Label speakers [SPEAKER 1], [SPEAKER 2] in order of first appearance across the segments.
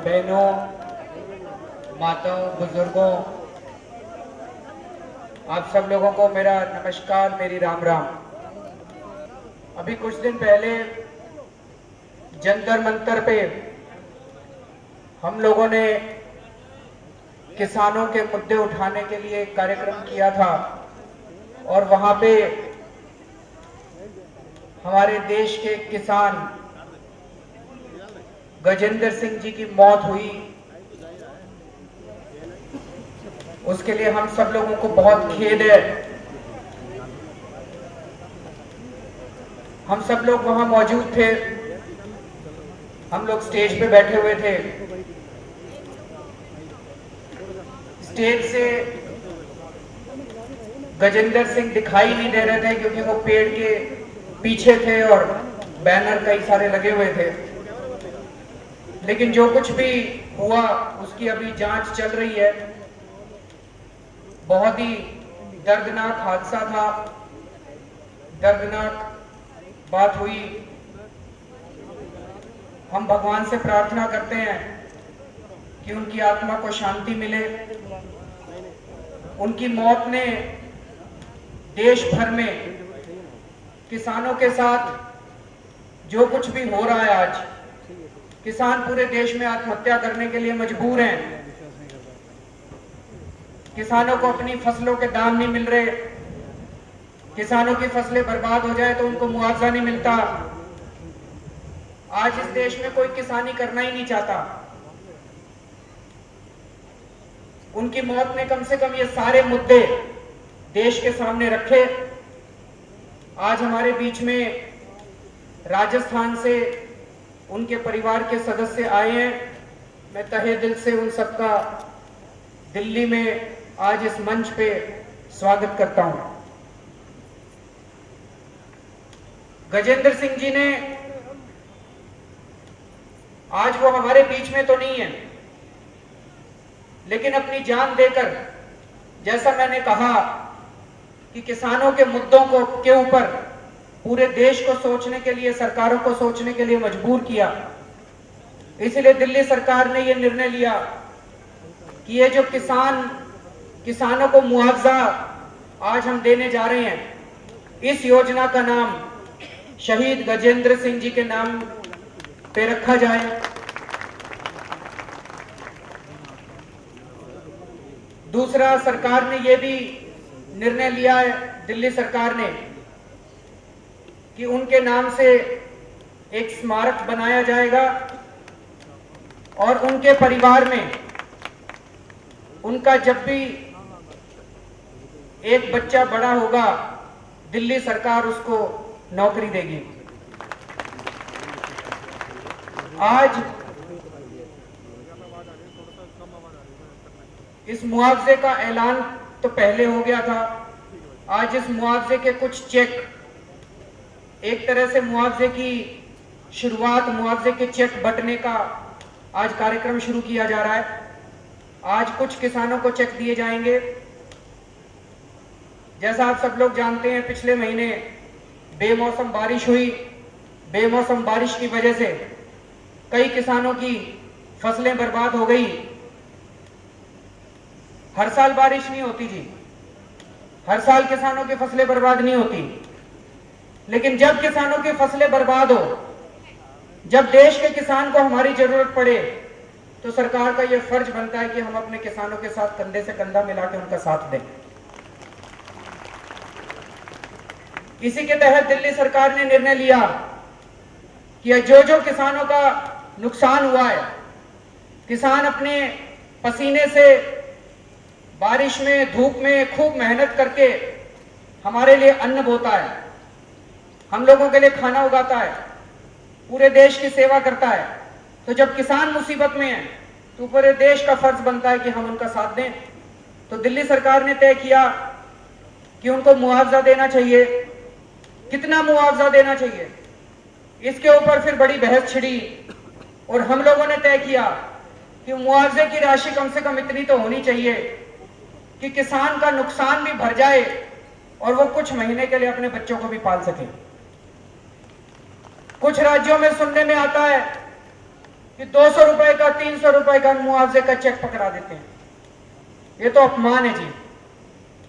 [SPEAKER 1] बहनों, माताओं, बुजुर्गों, आप सब लोगों को मेरा नमस्कार, मेरी राम राम। अभी कुछ दिन पहले जंतर मंतर पे हम लोगों ने किसानों के मुद्दे उठाने के लिए एक कार्यक्रम किया था और वहां पे हमारे देश के किसान गजेंद्र सिंह जी की मौत हुई। उसके लिए हम सब लोगों को बहुत खेद है। हम सब लोग वहां मौजूद थे, हम लोग स्टेज पे बैठे हुए थे। स्टेज से गजेंद्र सिंह दिखाई नहीं दे रहे थे क्योंकि वो पेड़ के पीछे थे और बैनर कई सारे लगे हुए थे। लेकिन जो कुछ भी हुआ उसकी अभी जांच चल रही है। बहुत ही दर्दनाक हादसा था, दर्दनाक बात हुई। हम भगवान से प्रार्थना करते हैं कि उनकी आत्मा को शांति मिले। उनकी मौत ने देश भर में किसानों के साथ जो कुछ भी हो रहा है, आज किसान पूरे देश में आत्महत्या करने के लिए मजबूर हैं। किसानों को अपनी फसलों के दाम नहीं मिल रहे, किसानों की फसलें बर्बाद हो जाए तो उनको मुआवजा नहीं मिलता। आज इस देश में कोई किसानी करना ही नहीं चाहता। उनकी मौत ने कम से कम ये सारे मुद्दे देश के सामने रखे। आज हमारे बीच में राजस्थान से उनके परिवार के सदस्य आए हैं। मैं तहे दिल से उन सबका दिल्ली में आज इस मंच पे स्वागत करता हूं। गजेंद्र सिंह जी ने, आज वो हमारे बीच में तो नहीं है, लेकिन अपनी जान देकर, जैसा मैंने कहा कि किसानों के मुद्दों को के ऊपर पूरे देश को सोचने के लिए, सरकारों को सोचने के लिए मजबूर किया। इसलिए दिल्ली सरकार ने यह निर्णय लिया कि ये जो किसानों को मुआवजा आज हम देने जा रहे हैं, इस योजना का नाम शहीद गजेंद्र सिंह जी के नाम पे रखा जाए। दूसरा, सरकार ने यह भी निर्णय लिया है, दिल्ली सरकार ने, कि उनके नाम से एक स्मारक बनाया जाएगा और उनके परिवार में उनका जब भी एक बच्चा बड़ा होगा, दिल्ली सरकार उसको नौकरी देगी। आज इस मुआवजे का ऐलान तो पहले हो गया था। आज इस मुआवजे के कुछ चेक, एक तरह से मुआवजे की शुरुआत, मुआवजे के चेक बंटने का आज कार्यक्रम शुरू किया जा रहा है। आज कुछ किसानों को चेक दिए जाएंगे। जैसा आप सब लोग जानते हैं, पिछले महीने बेमौसम बारिश हुई। बेमौसम बारिश की वजह से कई किसानों की फसलें बर्बाद हो गई। हर साल बारिश नहीं होती जी, हर साल किसानों की फसलें बर्बाद नहीं होती। लेकिन जब किसानों की फसलें बर्बाद हो, जब देश के किसान को हमारी जरूरत पड़े, तो सरकार का यह फर्ज बनता है कि हम अपने किसानों के साथ कंधे से कंधा मिला के उनका साथ दें। इसी के तहत दिल्ली सरकार ने निर्णय लिया कि जो किसानों का नुकसान हुआ है, किसान अपने पसीने से, बारिश में, धूप में खूब मेहनत करके हमारे लिए अन्न बोता है, हम लोगों के लिए खाना उगाता है, पूरे देश की सेवा करता है। तो जब किसान मुसीबत में है तो पूरे देश का फर्ज बनता है कि हम उनका साथ दें। तो दिल्ली सरकार ने तय किया कि उनको मुआवजा देना चाहिए। कितना मुआवजा देना चाहिए, इसके ऊपर फिर बड़ी बहस छिड़ी और हम लोगों ने तय किया कि मुआवजे की राशि कम से कम इतनी तो होनी चाहिए कि किसान का नुकसान भी भर जाए और वो कुछ महीने के लिए अपने बच्चों को भी पाल सके। कुछ राज्यों में सुनने में आता है कि 200 रुपए का 300 रुपए का मुआवजे का चेक पकड़ा देते हैं। ये तो अपमान है जी।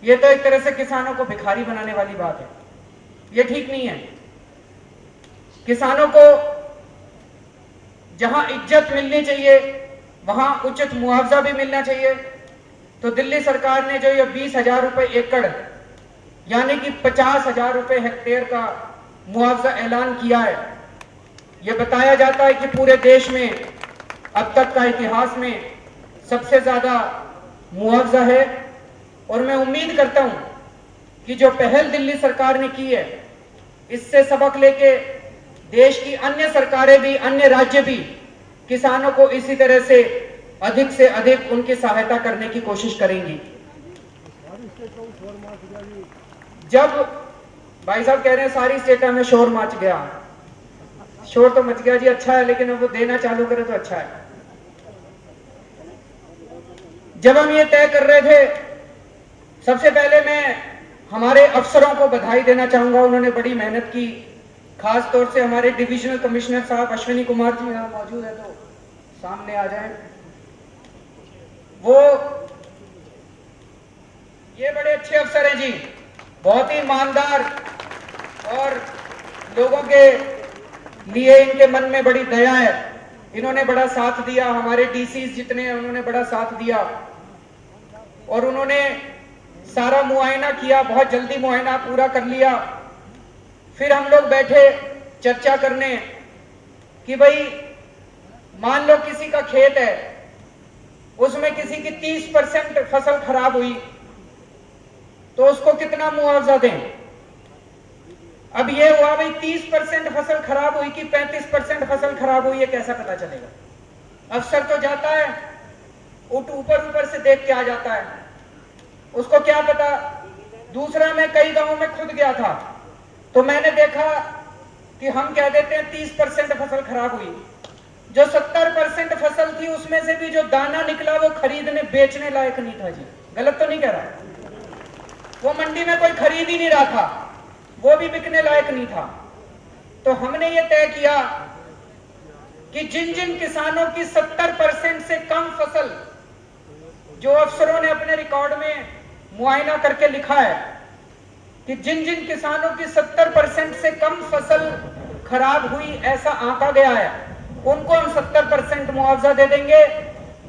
[SPEAKER 1] ये तो एक तरह से किसानों को भिखारी बनाने वाली बात है। ये ठीक नहीं है। किसानों को जहां इज्जत मिलनी चाहिए वहां उचित मुआवजा भी मिलना चाहिए। तो दिल्ली सरकार ने जो ये 20,000 रुपए एकड़ यानी कि 50,000 रुपए हेक्टेयर का मुआवजा ऐलान किया है। यह बताया जाता है कि पूरे देश में अब तक का इतिहास में सबसे ज्यादा मुआवजा है। और मैं उम्मीद करता हूं कि जो पहल दिल्ली सरकार ने की है, इससे सबक लेके देश की अन्य सरकारें भी, अन्य राज्य भी किसानों को इसी तरह से अधिक उनकी सहायता करने की कोशिश करेंगी। जब भाई साहब कह रहे हैं सारी स्टेट में शोर मच गया, शोर तो मच गया जी, अच्छा है, लेकिन अब वो देना चालू करे तो अच्छा है। जब हम ये तय कर रहे थे, सबसे पहले मैं हमारे अफसरों को बधाई देना चाहूंगा। उन्होंने बड़ी मेहनत की। खास तौर से हमारे डिविजनल कमिश्नर साहब अश्विनी कुमार जी यहाँ मौजूद है, तो सामने आ जाएं। वो ये बड़े अच्छे अफसर हैं जी, बहुत ही ईमानदार, और लोगों के लिए इनके मन में बड़ी दया है। इन्होंने बड़ा साथ दिया। हमारे डीसी जितने हैं उन्होंने बड़ा साथ दिया, और उन्होंने सारा मुआयना किया, बहुत जल्दी मुआयना पूरा कर लिया। फिर हम लोग बैठे चर्चा करने कि भाई मान लो किसी का खेत है, उसमें किसी की 30% फसल खराब हुई, तो उसको कितना मुआवजा दें। अब ये हुआ भाई 30% फसल खराब हुई कि 35% फसल खराब हुई, ये कैसा पता चलेगा? अफसर तो जाता है ऊपर से देख के आ जाता है, उसको क्या पता। दूसरा, मैं कई गांवों में खुद गया था, तो मैंने देखा कि हम कह देते हैं 30% फसल खराब हुई, जो 70% फसल थी उसमें से भी जो दाना निकला वो खरीदने बेचने लायक नहीं था जी। गलत तो नहीं कह रहा? वो मंडी में कोई खरीद ही नहीं रहा था, वो भी बिकने लायक नहीं था। तो हमने ये तय किया कि जिन जिन किसानों की 70% से कम फसल, जो अफसरों ने अपने रिकॉर्ड में मुआयना करके लिखा है कि जिन जिन किसानों की 70% से कम फसल खराब हुई, ऐसा आंका गया है, उनको हम 70% मुआवजा दे देंगे।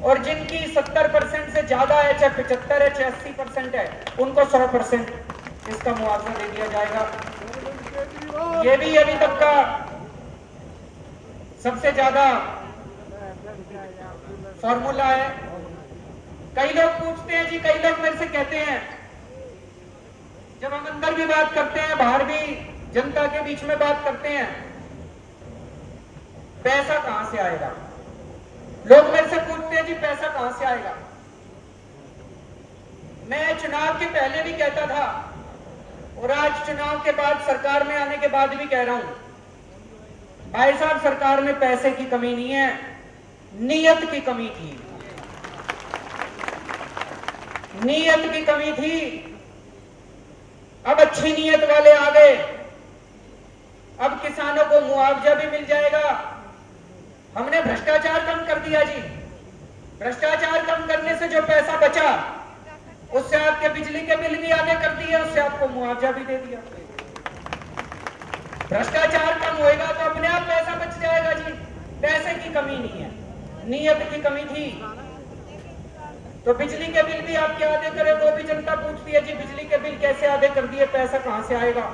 [SPEAKER 1] और जिनकी 70% से ज्यादा है, चाहे 75 है, चाहे 80% है, उनको 100% इसका मुआवजा दे दिया जाएगा। ये भी अभी तक का सबसे ज्यादा फॉर्मूला है। कई लोग पूछते हैं जी, कई लोग मेरे से कहते हैं, जब हम अंदर भी बात करते हैं, बाहर भी जनता के बीच में बात करते हैं, पैसा कहां से आएगा? लोग मेरे से पूछते हैं जी पैसा कहां से आएगा। मैं चुनाव के पहले भी कहता था, और आज चुनाव के बाद, सरकार में आने के बाद भी कह रहा हूं, भाई साहब सरकार में पैसे की कमी नहीं है, नीयत की कमी थी। नीयत की कमी थी। अब अच्छी नीयत वाले आ गए। अब किसानों को मुआवजा भी मिल जाएगा। हमने भ्रष्टाचार कम कर दिया जी। भ्रष्टाचार कम करने से जो पैसा बचा, उससे आपके बिजली के बिल भी आगे कर दिए, उससे आपको मुआवजा भी दे दिया। भ्रष्टाचार कम होएगा तो अपने आप पैसा बच जाएगा जी। पैसे की कमी नहीं है, नीयत की कमी थी। तो बिजली के बिल भी आप क्या आधे करें, वो भी जनता पूछती है जी, बिजली के बिल कैसे आधे कर दिए, पैसा कहां से आएगा?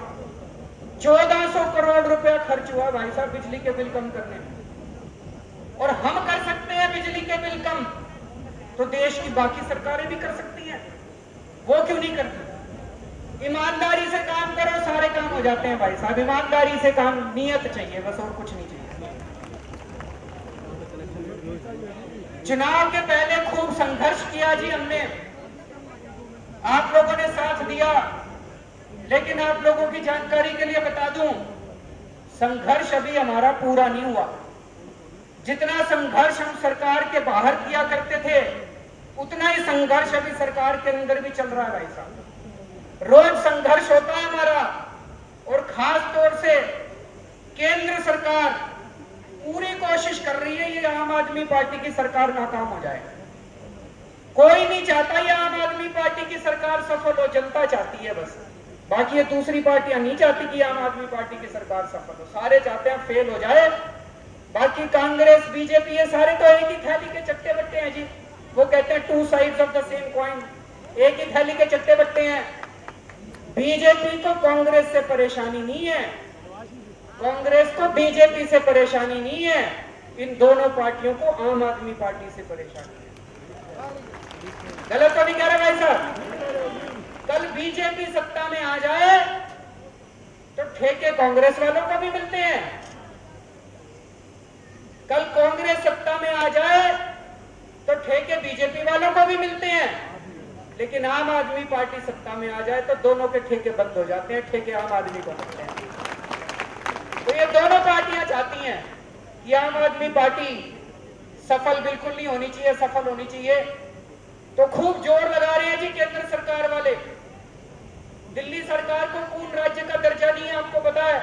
[SPEAKER 1] 1400 करोड़ रुपया खर्च हुआ भाई साहब बिजली के बिल कम करने में। और हम कर सकते हैं बिजली के बिल कम, तो देश की बाकी सरकारें भी कर सकती हैं, वो क्यों नहीं करती? ईमानदारी से काम करो, सारे काम हो जाते हैं भाई साहब। ईमानदारी से काम, नीयत चाहिए बस, और कुछ नहीं चाहिए। चुनाव के पहले खूब संघर्ष किया जी हमने, आप लोगों ने साथ दिया। लेकिन आप लोगों की जानकारी के लिए बता दूं, संघर्ष अभी हमारा पूरा नहीं हुआ। जितना संघर्ष हम सरकार के बाहर किया करते थे, उतना ही संघर्ष अभी सरकार के अंदर भी चल रहा है भाई साहब। रोज संघर्ष होता है हमारा, और खास तौर से केंद्र सरकार पूरी कोशिश कर रही है ये आम आदमी पार्टी की सरकार नाकाम हो जाए। कोई नहीं चाहता ये आम आदमी पार्टी की सरकार सफल हो, जनता चाहती है बस। बाकी ये दूसरी पार्टियां नहीं चाहती कि आम आदमी पार्टी की सरकार सफल हो, सारे चाहते हैं फेल हो जाए। बाकी कांग्रेस बीजेपी ये सारे तो एक ही थैली के चट्टे बट्टे हैं जी। वो कहते हैं two sides of the same coin, एक ही थैली के चट्टे बट्टे हैं। बीजेपी को कांग्रेस से परेशानी नहीं है, कांग्रेस को बीजेपी से परेशानी नहीं है, इन दोनों पार्टियों को आम आदमी पार्टी से परेशानी है। गलत तो नहीं कह रहे भाई साहब? कल बीजेपी सत्ता में आ जाए तो ठेके कांग्रेस वालों को भी मिलते हैं, कल कांग्रेस सत्ता में आ जाए तो ठेके बीजेपी वालों को भी मिलते हैं, लेकिन आम आदमी पार्टी सत्ता में आ जाए तो दोनों के ठेके बंद हो जाते हैं, ठेके आम आदमी को मिलते हैं। तो ये दोनों पार्टियां चाहती हैं कि आम आदमी पार्टी सफल बिल्कुल नहीं होनी चाहिए, सफल होनी चाहिए। तो खूब जोर लगा रहे हैं जी केंद्र सरकार वाले। दिल्ली सरकार को पूर्ण राज्य का दर्जा नहीं है, आपको पता है,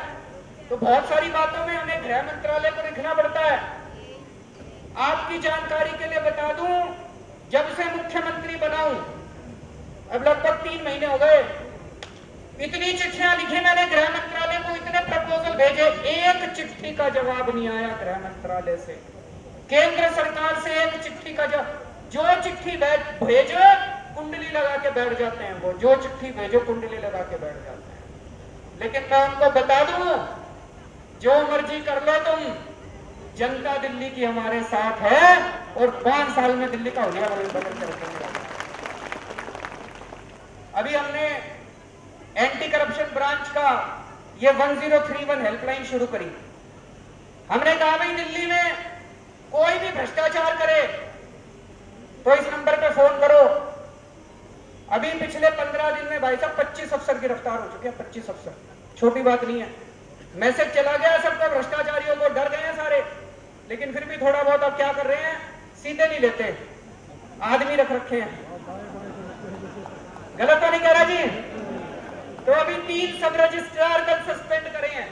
[SPEAKER 1] तो बहुत सारी बातों में हमें गृह मंत्रालय को देखना पड़ता है। आपकी जानकारी के लिए बता दूं, जब से मुख्यमंत्री बनाऊं, अब लगभग 3 महीने हो गए, इतनी चिट्ठियां लिखी मैंने गृह मंत्रालय को, इतने प्रपोजल भेजे, एक चिट्ठी का जवाब नहीं आया गृह मंत्रालय से, केंद्र सरकार से एक चिट्ठी का जवाब। जो चिट्ठी भेजो कुंडली लगा के बैठ जाते हैं, वो जो चिट्ठी भेजो कुंडली लगा के बैठ जाते हैं। लेकिन मैं उनको बता दूं, जो मर्जी कर लो तुम, जनता दिल्ली की हमारे साथ है और 5 साल में दिल्ली का हुलिया बदल के रखेंगे। अभी हमने एंटी करप्शन ब्रांच का ये 1031 हेल्पलाइन शुरू करी। हमने कहा भाई दिल्ली में कोई भी भ्रष्टाचार करे तो इस नंबर पे फोन करो। अभी पिछले 15 दिन में भाई साहब 25 अफसर गिरफ्तार हो चुके हैं, 25 अफसर, छोटी बात नहीं है। मैसेज चला गया सबको, भ्रष्टाचारियों को डर गए हैं सारे, लेकिन फिर भी थोड़ा बहुत अब क्या कर रहे हैं, सीधे नहीं लेते, आदमी रख रखे हैं। गलत तो नहीं कह रहा जी? तो अभी 3 सब रजिस्ट्रार कल सस्पेंड करे हैं,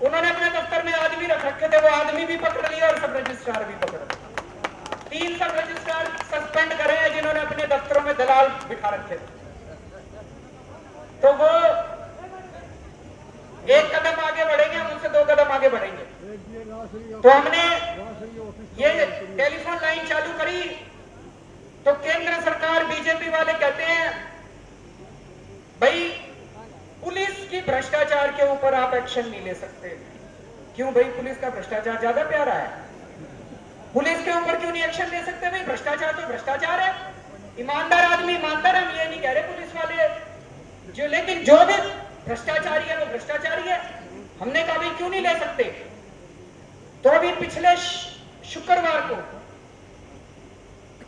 [SPEAKER 1] उन्होंने अपने दफ्तर में आदमी रख रखे थे, वो आदमी भी पकड़ लिया और सब रजिस्ट्रार भी पकड़ लिया। 3 सब रजिस्ट्रार सस्पेंड करे हैं जिन्होंने अपने दफ्तरों में दलाल बिठा रखे थे। तो वो एक कदम आगे बढ़ेंगे, हम उनसे 2 कदम आगे बढ़ेंगे। तो हमने ये टेलीफोन लाइन चालू करी, तो केंद्र सरकार बीजेपी वाले कहते हैं भाई पुलिस की भ्रष्टाचार के ऊपर आप एक्शन नहीं ले सकते। क्यों भाई, पुलिस का भ्रष्टाचार ज्यादा प्यारा है, पुलिस के ऊपर क्यों नहीं एक्शन ले सकते? भाई भ्रष्टाचार तो भ्रष्टाचार है, ईमानदार आदमी ईमानदार, हम ये नहीं कह रहे पुलिस वाले जो, लेकिन जो भी भ्रष्टाचारी है वो भ्रष्टाचारी है। हमने कहा भाई क्यों नहीं ले सकते? तो अभी पिछले शुक्रवार को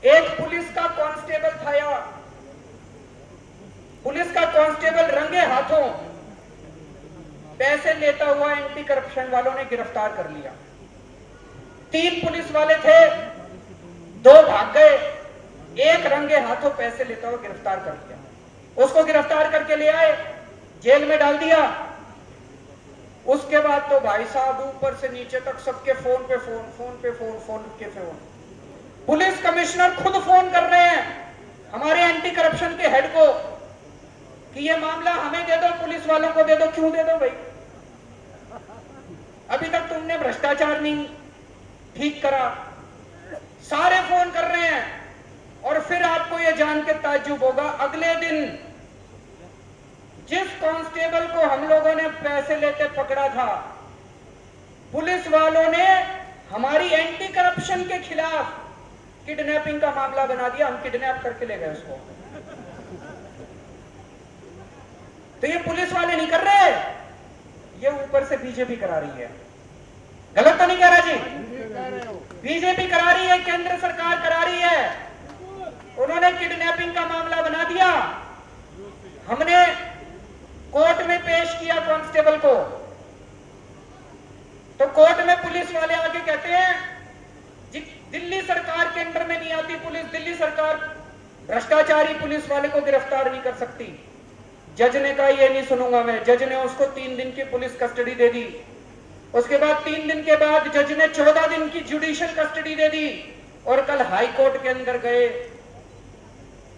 [SPEAKER 1] एक पुलिस का कांस्टेबल था, या पुलिस का कांस्टेबल रंगे हाथों पैसे लेता हुआ एंटी करप्शन वालों ने गिरफ्तार कर लिया। 3 पुलिस वाले थे, 2 भाग गए, एक रंगे हाथों पैसे लेता हुआ गिरफ्तार कर लिया। उसको गिरफ्तार करके ले आए, जेल में डाल दिया। उसके बाद तो भाई साहब ऊपर से नीचे तक सबके फोन पे फोन, फोन पे फोन, फोन के फोन। पुलिस कमिश्नर खुद फोन कर रहे हैं हमारे एंटी करप्शन के हेड को कि ये मामला हमें दे दो, पुलिस वालों को दे दो। क्यों दे दो भाई? अभी तक तुमने भ्रष्टाचार नहीं ठीक करा, सारे फोन कर रहे हैं। और फिर आपको यह जान के ताज्जुब होगा, अगले दिन जिस कांस्टेबल को हम लोगों ने पैसे लेते पकड़ा था, पुलिस वालों ने हमारी एंटी करप्शन के खिलाफ किडनैपिंग का मामला बना दिया, हम किडनैप करके ले गए उसको। तो ये पुलिस वाले नहीं कर रहे, ये ऊपर से बीजेपी करा रही है। गलत तो नहीं कह रहा जी? बीजेपी करा रही है, केंद्र सरकार करा रही है। उन्होंने किडनैपिंग का मामला बना दिया, हमने कोर्ट में पेश किया कांस्टेबल को, तो कोर्ट में पुलिस वाले आके कहते हैं जी दिल्ली सरकार के अंडर में नहीं आती पुलिस, दिल्ली सरकार भ्रष्टाचारी पुलिस वाले को गिरफ्तार नहीं कर सकती। जज ने कहा ये नहीं सुनूंगा मैं, जज ने उसको 3 दिन की पुलिस कस्टडी दे दी। उसके बाद 3 दिन के बाद जज ने 14 दिन की जुडिशियल कस्टडी दे दी और कल हाई कोर्ट के अंदर गए।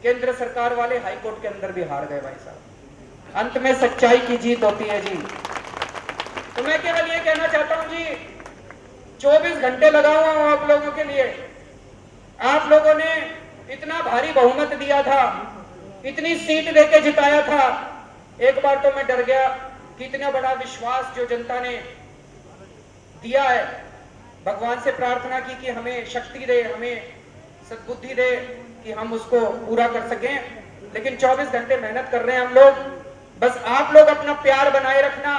[SPEAKER 1] केंद्र सरकार वाले हाई कोर्ट के अंदर भी हार गए भाई साहब। अंत में सच्चाई की जीत होती है जी। तो मैं केवल ये कहना चाहता हूं जी, 24 घंटे लगा हुआ हूं आप लोगों के लिए। आप लोगों ने इतना भारी बहुमत दिया था, इतनी सीट देके जिताया था। एक बार तो मैं डर गया कि इतना बड़ा विश्वास जो जनता ने दिया है, भगवान से प्रार्थना की कि हमें शक्ति दे, हमें सद्बुद्धि दे कि हम उसको पूरा कर सकें। लेकिन 24 घंटे मेहनत कर रहे हैं हम लोग। बस आप लोग अपना प्यार बनाए रखना,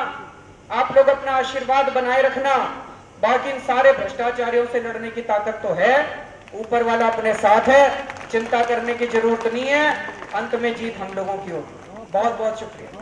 [SPEAKER 1] आप लोग अपना आशीर्वाद बनाए रखना। बाकी इन सारे भ्रष्टाचारियों से लड़ने की ताकत तो है, ऊपर वाला अपने साथ है, चिंता करने की जरूरत नहीं है। अंत में जीत हम लोगों की होगी। बहुत बहुत शुक्रिया।